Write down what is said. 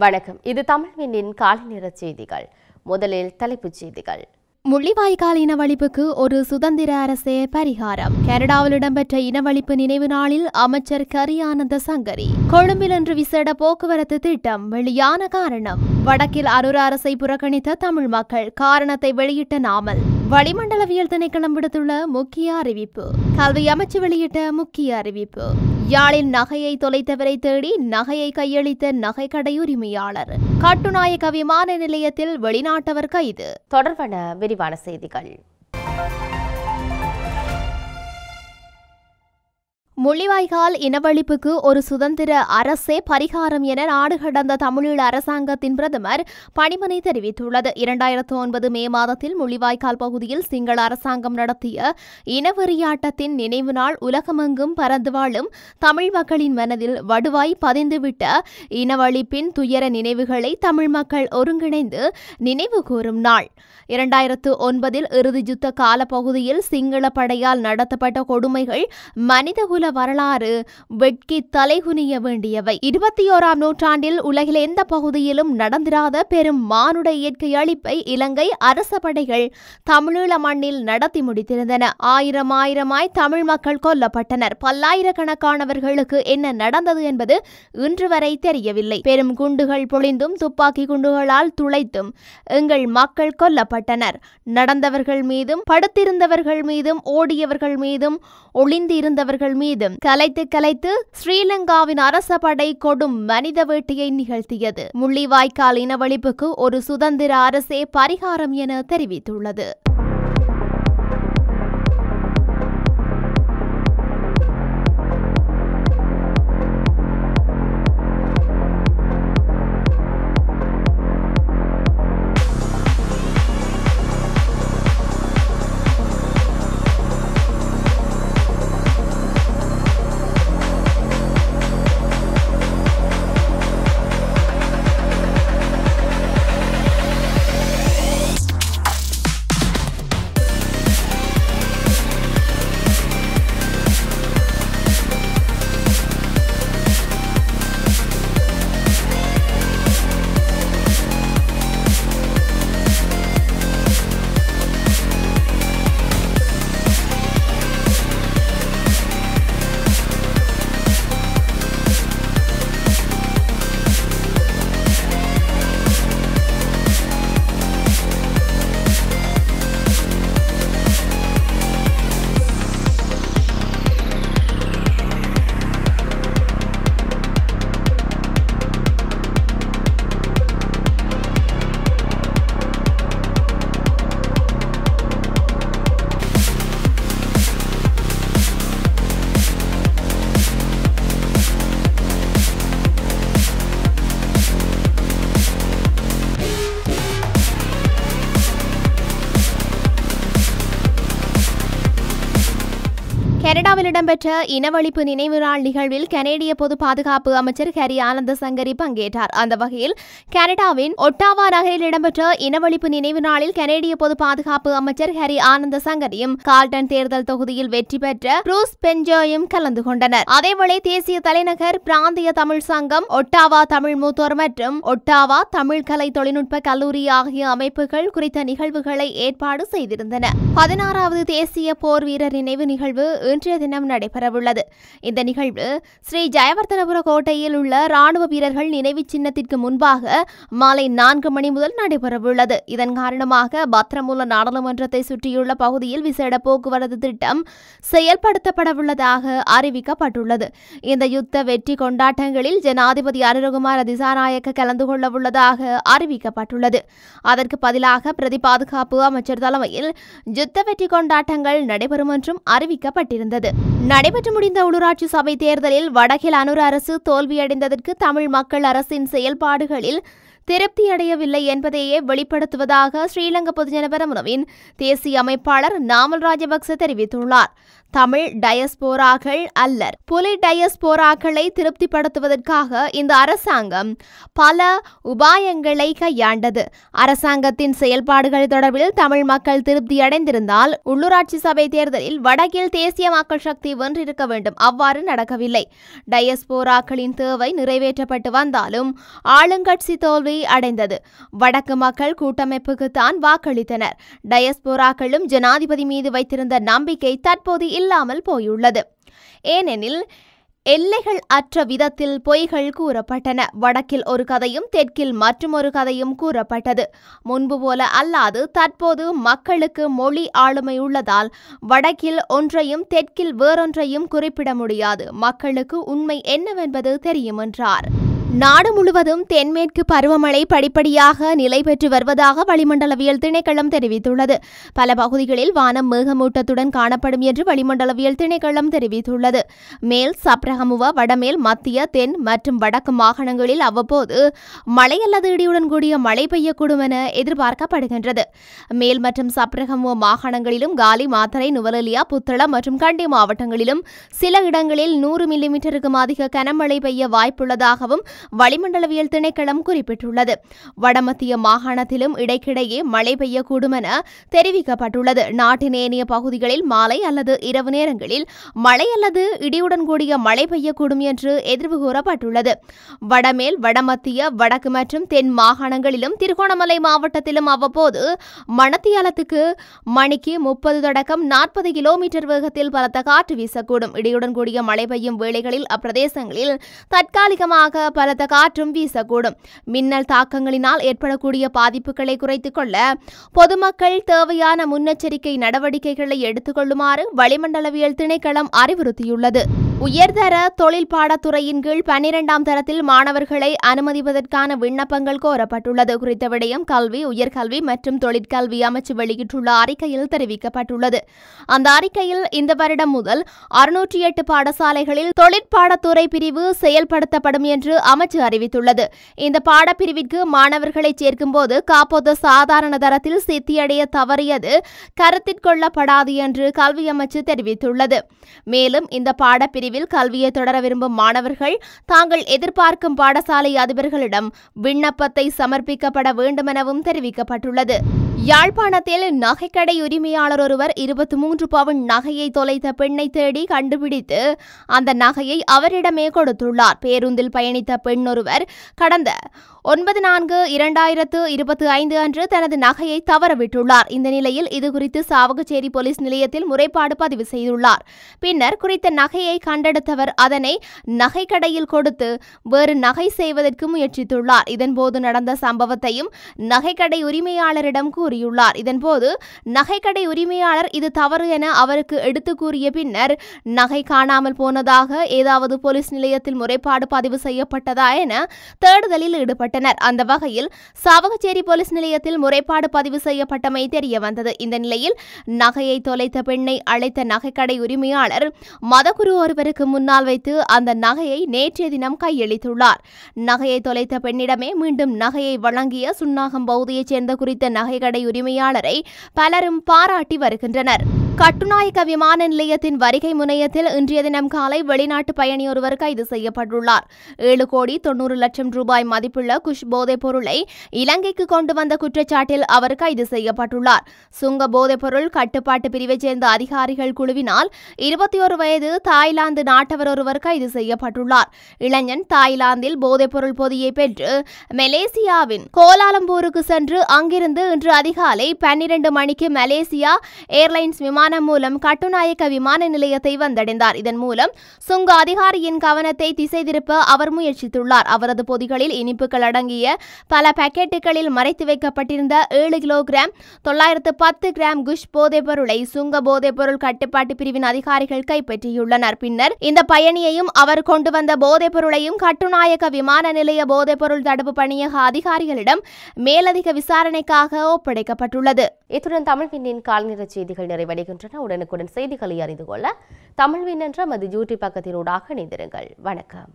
வணக்கம். இது தமிழ்வினின் காலை நேர செய்திகள். முதலில் தலைப்புச் செய்திகள். முள்ளிவாய்க்கால் இனவழிப்புக்கு ஒரு சுதந்திர அரசே பரிகாரம். கனடாவில் இடம்பெற்ற இனவழிப்பு நினைவு நாளில் அமைச்சர் கரி ஆனந்த சங்கரி. கொழும்பில் இன்று விசேட போக்குவரத்து திட்டம் வெளியான காரணம். வடக்கில் அனுர அரசை புறக்கணித்த தமிழ் மக்கள் காரணத்தை வெளியிட்ட நாமல். வளிமண்டலவியல் திணைக்களம் விடுத்துள்ள முக்கிய அறிவிப்பு. கல்வி அமைச்சு வெளியிட்ட முக்கிய அறிவிப்பு. யாழில் நகையை தொலைத்தவரை தேடி நகையை கையளித்த நகைக்கடை உரிமையாளர். கட்டுநாயக்க விமான நிலையத்தில் வெளிநாட்டவர் கைது. தொடர்பான விரிவான செய்திகள். முள்ளிவாய்க்கால் இனவழிப்புக்கு ஒரு சுதந்திர அரசே பரிகாரம் என நாடு கடந்த தமிழீழ அரசாங்கத்தின் பிரதமர் பணிமனை தெரிவித்துள்ளது. 2009 மே மாதத்தில் முள்ளிவாய்க்கால் பகுதியில் சிங்கள அரசாங்கம் நடத்திய இனவெறியாட்டத்தின் நினைவு நாள் உலகமெங்கும் பறந்து வாழும் தமிழ் மக்களின் மனதில் வடுவாய் பதிந்துவிட்ட இனவழிப்பின் துயர நினைவுகளை தமிழ் மக்கள் ஒருங்கிணைந்து நினைவு கூறும் நாள். 2009 இறுதி யுத்த கால பகுதியில் சிங்கள படையால் நடத்தப்பட்ட கொடுமைகள் மனிதகுல வரலாறு வெட்கி தலைகுனிய வேண்டியவை. 21ஆம் நூற்றாண்டில் உலகில் எந்த பகுதியிலும் நடந்திராத பெரும் மானுட இயற்கை அழிப்பை இலங்கை அரச படைகள் தமிழீழ மண்ணில் நடத்தி முடித்திருந்தன. ஆயிரமாய் தமிழ் மக்கள் கொல்லப்பட்டனர். பல்லாயிரக்கணக்கானவர்களுக்கு என்ன நடந்தது என்பது இன்று வரை தெரியவில்லை. பெரும் குண்டுகள் பொழிந்தும் துப்பாக்கி குண்டுகளால் துளைத்தும் எங்கள் மக்கள் கொல்லப்பட்டனர். நடந்தவர்கள் மீதும் படுத்திருந்தவர்கள் மீதும் ஓடியவர்கள் மீதும் ஒளிந்திருந்தவர்கள் மீதும் கலைத்து ஸ்ரீலங்காவின் அரச படை கொடும் மனித வேட்டையை நிகழ்த்தியது. முள்ளிவாய்க்கால் இனவழிப்புக்கு ஒரு சுதந்திர அரசே பரிகாரம் என தெரிவித்துள்ளது. கனடாவில் இடம்பெற்ற இனவழிப்பு நினைவு நாள் நிகழ்வில் கனேடிய பொது பாதுகாப்பு அமைச்சர் கரி ஆனந்த சங்கரி பங்கேற்றார். அந்த வகையில் கனடாவின் ஒட்டாவா நகரில் இடம்பெற்ற இனவழிப்பு நினைவு நாளில் கனேடிய பொது பாதுகாப்பு அமைச்சர் கரி ஆனந்த சங்கரியும் கால்டன் தேர்தல் தொகுதியில் வெற்றி பெற்ற ப்ரூஸ் பென்ஜோயும் கலந்து கொண்டனர். அதேவேளை தேசிய தலைநகர் பிராந்திய தமிழ் சங்கம், ஒட்டாவா தமிழ் மூத்தோர் மற்றும் ஒட்டாவா தமிழ் கலை தொழில்நுட்ப கல்லூரி ஆகிய அமைப்புகள் குறித்த நிகழ்வுகளை ஏற்பாடு செய்திருந்தன. 16வது தேசிய போர் வீரர் நினைவு நிகழ்வு இன்றைய தினம் நடைபெறவுள்ளது. இந்த நிகழ்வு ஸ்ரீ ஜெயவர்தனபுர கோட்டையில் உள்ள ராணுவ வீரர்கள் நினைவு சின்னத்திற்கு முன்பாக மாலை 4 மணி முதல் நடைபெறவுள்ளது. இதன் காரணமாக பத்திரமுல்ல நாடாளுமன்றத்தை சுற்றியுள்ள பகுதியில் விசேட போக்குவரத்து திட்டம் செயல்படுத்தப்படவுள்ளதாக அறிவிக்கப்பட்டுள்ளது. இந்த யுத்த வெற்றி கொண்டாட்டங்களில் ஜனாதிபதி அனுரகுமார திசாநாயக்க கலந்து கொள்ளவுள்ளதாக அறிவிக்கப்பட்டுள்ளது. அதற்கு பதிலாக பிரதி பாதுகாப்பு அமைச்சர் தலைமையில் யுத்த வெற்றி கொண்டாட்டங்கள் நடைபெறும் என்றும் அறிவிக்கப்பட்டிருந்தது. நடைபெற்று முடிந்த உள்ளூராட்சி சபை தேர்தலில் வடக்கில் அனுர அரசு தோல்வியடைந்ததற்கு தமிழ் மக்கள் அரசின் செயல்பாடுகளில் திருப்தியடையவில்லை என்பதையே வெளிப்படுத்துவதாக ஸ்ரீலங்கா பொதுஜன பெரமுனவின் தேசிய அமைப்பாளர் நாமல் ராஜபக்ச தெரிவித்துள்ளார். தமிழ் டயஸ்போராக்கள் அல்லர் புலி டயஸ்போராக்களை திருப்திப்படுத்துவதற்காக இந்த அரசாங்கம் பல உபாயங்களை கையாண்டது. அரசாங்கத்தின் செயல்பாடுகள் தொடர்பில் தமிழ் மக்கள் திருப்தியடைந்திருந்தால் உள்ளூராட்சி சபை தேர்தலில் வடக்கில் தேசிய மக்கள் சக்தி வென்றிருக்க வேண்டும். அவ்வாறு நடக்கவில்லை. டயஸ்போராக்களின் தேவை நிறைவேற்றப்பட்டு வந்தாலும் ஆளுங்கட்சி தோல்வி அடைந்தது. வடக்கு மக்கள் கூட்டமைப்புக்குத்தான் வாக்களித்தனர். டயஸ்போராக்களும் ஜனாதிபதி மீது வைத்திருந்த நம்பிக்கை தற்போது இல்லாமல் போயுள்ளது. ஏனெனில் எல்லைகள் அற்ற விதத்தில் பொய்கள் கூறப்பட்டன. வடக்கில் ஒரு கதையும் தெற்கில் மற்றொரு கதையும் கூறப்பட்டது. முன்பு போல அல்லாது தற்போது மக்களுக்கு மொழி ஆளுமை உள்ளதால் வடக்கில் ஒன்றையும் தெற்கில் வேறொன்றையும் குறிப்பிட முடியாது. மக்களுக்கு உண்மை என்னவென்பது தெரியும் என்றார். நாடு முழுவதும் தென்மேற்கு பருவமழை படிப்படியாக நிலை பெற்று வருவதாக வளிமண்டலவியல் திணைக்களம் தெரிவித்துள்ளது. பல பகுதிகளில் வானம் மேகமூட்டத்துடன் காணப்படும் என்று வளிமண்டலவியல் திணைக்களம் தெரிவித்துள்ளது. மேல் சப்ரகமுவ, வடமேல், மத்திய, தென் மற்றும் வடக்கு மாகாணங்களில் அவ்வப்போது மழை அல்லது இடியுடன் கூடிய மழை பெய்யக்கூடும் என எதிர்பார்க்கப்படுகின்றது. மேல் மற்றும் சப்ரகமுவ மாகாணங்களிலும் காலி, மாத்தறை, நுவரெலியா, புத்தளம் மற்றும் கண்டி மாவட்டங்களிலும் சில இடங்களில் 100 மில்லிமீட்டருக்கும் அதிக கனமழை பெய்ய வாய்ப்புள்ளதாகவும் வளிமண்டலவியல் திணைக்களம் குறிப்பிட்டுள்ளது. வடமத்திய மாகாணத்திலும் இடைக்கிடையே மழை பெய்யக்கூடும் என தெரிவிக்கப்பட்டுள்ளது. நாட்டின் ஏனைய பகுதிகளில் மாலை அல்லது இரவு நேரங்களில் மழை அல்லது இடியுடன் கூடிய மழை பெய்யக்கூடும் என்று எதிர்வு கூறப்பட்டுள்ளது. வடமேல், வடமத்திய, வடக்கு மற்றும் தென் மாகாணங்களிலும் திருகோணமலை மாவட்டத்திலும் அவ்வப்போது மணத்தியாலத்துக்கு மணிக்கு 30 தொடக்கம் 40 கிலோமீட்டர் வேகத்தில் பலத்த காற்று வீசக்கூடும். இடியுடன் கூடிய மழை பெய்யும் வேளைகளில் அப்பிரதேசங்களில் தற்காலிகமாக பலத்த காற்றும் வீசக்கூடும். மின்னல் தாக்கங்களினால் ஏற்படக்கூடிய பாதிப்புகளை குறைத்துக் கொள்ள பொதுமக்கள் தேவையான முன்னெச்சரிக்கை நடவடிக்கைகளை எடுத்துக் கொள்ளுமாறு வளிமண்டலவியல் திணைக்களம் அறிவுறுத்தியுள்ளது. உயர்தர தொழில் பாடத்துறையின் கீழ் 12ஆம் தரத்தில் மாணவர்களை அனுமதிப்பதற்கான விண்ணப்பங்கள் கோரப்பட்டுள்ளது. குறித்த விடயம் கல்வி, உயர்கல்வி மற்றும் தொழிற்கல்வி அமைச்சு வெளியிட்டுள்ள அறிக்கையில் தெரிவிக்கப்பட்டுள்ளது. அந்த அறிக்கையில் இந்த வருடம் முதல் 608 பாடசாலைகளில் தொழிற்பாடத்துறை பிரிவு செயல்படுத்தப்படும் என்று அமைச்சு அறிவித்துள்ளது. இந்த பாடப்பிரிவிற்கு மாணவர்களை சேர்க்கும் போது காப்போத சாதாரண தரத்தில் சித்தியடைய தவறியது கருத்திற்கொள்ளப்படாது என்று கல்வி அமைச்சு தெரிவித்துள்ளது. மேலும் இந்த பாடப்பிரிவில் கல்வியை தொடர விரும்பும் மாணவர்கள் தாங்கள் எதிர்பார்க்கும் பாடசாலை அதிபர்களிடம் விண்ணப்பத்தை சமர்ப்பிக்கப்பட வேண்டும் எனவும் தெரிவிக்கப்பட்டுள்ளது. யாழ்ப்பாணத்தில் நகைக்கடை உரிமையாளர் ஒருவர் 23 பவுன் நகையை தொலைத்த பெண்ணை தேடி கண்டுபிடித்து அந்த நகையை அவரிடமே கொடுத்துள்ளார். பேருந்தில் பயணித்த பெண் ஒருவர் கடந்த 9/4/2025 அன்று தனது நகையை தவறவிட்டுள்ளார். இந்த நிலையில் இதுகுறித்து சாவகச்சேரி போலீஸ் நிலையத்தில் முறைப்பாடு பதிவு செய்துள்ளார். பின்னர் குறித்த நகையை கண்டெடுத்தவர் அதனை நகைக்கடையில் கொடுத்து வேறு நகை செய்வதற்கு முயற்சித்துள்ளார். இதன்போது நடந்த சம்பவத்தையும் நகைக்கடை உரிமையாளரிடம் கூறியுள்ளார். இதன்போது நகைக்கடை உரிமையாளர் இது தவறு என அவருக்கு எடுத்து கூறிய பின்னர் நகை காணாமல் போனதாக ஏதாவது போலீஸ் நிலையத்தில் முறைப்பாடு பதிவு செய்யப்பட்டதா என தேடுதலில் ஈடுபட்டார். அந்த வகையில் சாவகச்சேரி போலீஸ் நிலையத்தில் முறைப்பாடு பதிவு செய்யப்பட்டமை தெரிய வந்தது. இந்த நிலையில் நகையை தொலைத்த பெண்ணை அழைத்த நகைக்கடை உரிமையாளர் மதகுரு ஒருவருக்கு முன்னால் வைத்து அந்த நகையை நேற்றைய தினம் கையளித்துள்ளார். நகையை தொலைத்த பெண்ணிடமே மீண்டும் நகையை வழங்கிய சுன்னாகம் பகுதியைச் சேர்ந்த குறித்த நகைக்கடை உரிமையாளரை பலரும் பாராட்டி வருகின்றனர். கட்டுநாயக்க விமான நிலையத்தின் வருகை முனையத்தில் இன்றைய தினம் காலை வெளிநாட்டு பயணி ஒருவர் கைது செய்யப்பட்டுள்ளார். 7,90,00,000 ரூபாய் மதிப்புள்ள குஷ் போதைப் பொருளை இலங்கைக்கு கொண்டு வந்த குற்றச்சாட்டில் அவர் கைது செய்யப்பட்டுள்ளார். சுங்க போதைப் பொருள் கட்டுப்பாட்டு பிரிவைச் சேர்ந்த அதிகாரிகள் குழுவினால் 21 வயது தாய்லாந்து நாட்டவர் ஒருவர் கைது செய்யப்பட்டுள்ளார். இளைஞன் தாய்லாந்தில் போதைப் பொருள் பொதியை பெற்று மலேசியாவின் கோலாலம்பூருக்கு சென்று அங்கிருந்து இன்று அதிகாலை 12 மணிக்கு மலேசியா ஏர்லைன்ஸ் விமானம் மூலம் கட்டுநாயக்க விமான நிலையத்தை வந்தடைந்தார். இதன் மூலம் சுங்க அதிகாரியின் கவனத்தை திசை திருப்ப அவர் முயற்சித்துள்ளார். அவரது பொதிகளில் இனிப்புகள் அடங்கிய பல பாக்கெட்டுகளில் மறைத்து வைக்கப்பட்டிருந்த 7 கிலோகிராம் 910 கிராம் குஷ் போதைப் பொருளை சுங்க போதைப் பொருள் கட்டுப்பாட்டு பிரிவின் அதிகாரிகள் கைப்பற்றியுள்ளனர். பின்னர் இந்த பயணியையும் அவர் கொண்டு வந்த போதைப் பொருளையும் கட்டுநாயக்க விமான நிலைய போதைப் பொருள் தடுப்பு பணியக அதிகாரிகளிடம் மேலதிக விசாரணைக்காக ஒப்படைக்கப்பட்டுள்ளது. இத்துடன் தமிழ்வினின் கால்நிற செய்திகள் நிறைவடைகின்றன. உடனுக்குடன் செய்திகளை அறிந்து கொள்ள தமிழ்வின் என்ற மது யூடியூப் பக்கத்தினூடாக இணைந்திருங்கள். வணக்கம்.